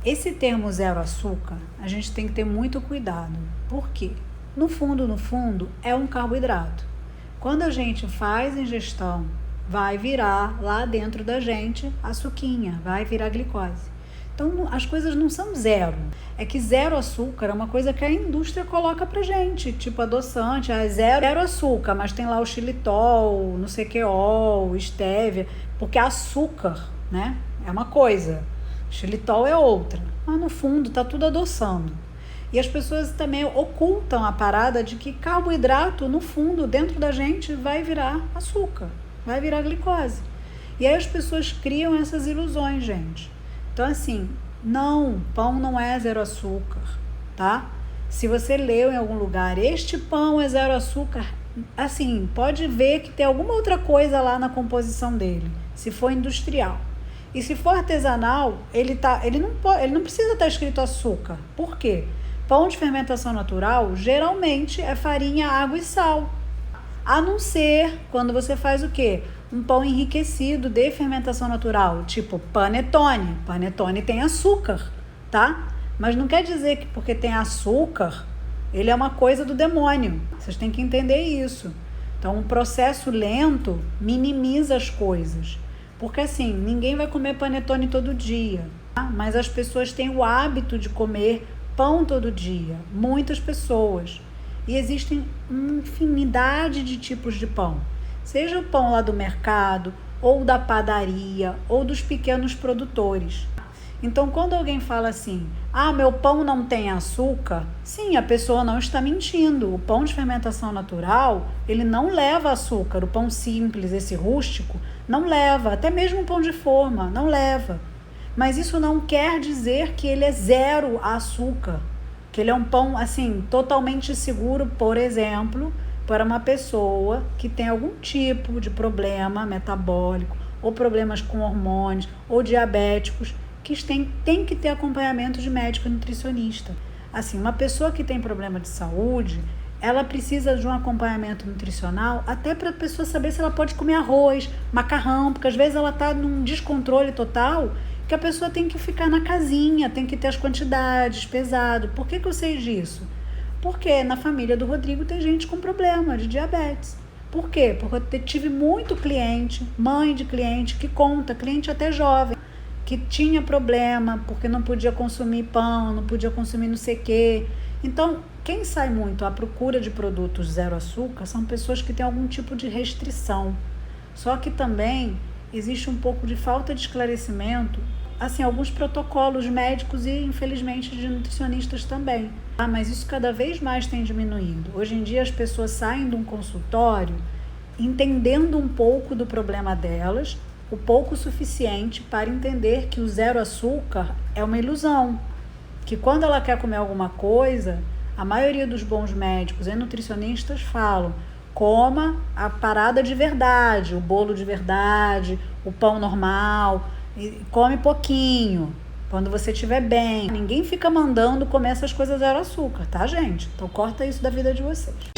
Esse termo zero açúcar, a gente tem que ter muito cuidado. Por quê? No fundo, é um carboidrato. Quando a gente faz ingestão, vai virar lá dentro da gente açuquinha, vai virar glicose. Então, as coisas não são zero. É que zero açúcar é uma coisa que a indústria coloca pra gente, tipo adoçante, zero açúcar, mas tem lá o xilitol, não sei que ol, estévia, porque açúcar, né, é uma coisa, xilitol é outra, mas no fundo tá tudo adoçando. E as pessoas também ocultam a parada de que carboidrato, no fundo, dentro da gente, vai virar açúcar, vai virar glicose. E aí as pessoas criam essas ilusões, gente. Então, assim, não, pão não é zero açúcar, tá? Se você leu em algum lugar, este pão é zero açúcar, assim, pode ver que tem alguma outra coisa lá na composição dele, se for industrial. E se for artesanal, ele não precisa estar escrito açúcar. Por quê? Pão de fermentação natural, geralmente, é farinha, água e sal. A não ser quando você faz o quê? Um pão enriquecido de fermentação natural, tipo panetone. Panetone tem açúcar, tá? Mas não quer dizer que porque tem açúcar, ele é uma coisa do demônio. Vocês têm que entender isso. Então, um processo lento minimiza as coisas. Porque assim, ninguém vai comer panetone todo dia, tá? Mas as pessoas têm o hábito de comer pão todo dia, muitas pessoas. E existem uma infinidade de tipos de pão. Seja o pão lá do mercado, ou da padaria, ou dos pequenos produtores. Então, quando alguém fala assim, meu pão não tem açúcar, sim, a pessoa não está mentindo. O pão de fermentação natural, ele não leva açúcar. O pão simples, esse rústico, não leva. Até mesmo o pão de forma, não leva. Mas isso não quer dizer que ele é zero açúcar, que ele é um pão, assim, totalmente seguro, por exemplo, para uma pessoa que tem algum tipo de problema metabólico, ou problemas com hormônios, ou diabéticos, que tem que ter acompanhamento de médico e nutricionista. Assim, uma pessoa que tem problema de saúde, ela precisa de um acompanhamento nutricional até para a pessoa saber se ela pode comer arroz, macarrão, porque às vezes ela está num descontrole total, que a pessoa tem que ficar na casinha, tem que ter as quantidades, pesado. Por que eu sei disso? Porque na família do Rodrigo tem gente com problema de diabetes. Por quê? Porque eu tive muito cliente, mãe de cliente, que conta, cliente até jovem, que tinha problema porque não podia consumir pão, não podia consumir não sei o quê. Então, quem sai muito à procura de produtos zero açúcar são pessoas que têm algum tipo de restrição. Só que também existe um pouco de falta de esclarecimento, assim, alguns protocolos médicos e, infelizmente, de nutricionistas também. Mas isso cada vez mais tem diminuído. Hoje em dia as pessoas saem de um consultório entendendo um pouco do problema delas, o pouco suficiente para entender que o zero açúcar é uma ilusão. Que quando ela quer comer alguma coisa, a maioria dos bons médicos e nutricionistas falam: coma a parada de verdade, o bolo de verdade, o pão normal, e come pouquinho, quando você estiver bem. Ninguém fica mandando comer essas coisas zero açúcar, tá, gente? Então corta isso da vida de vocês.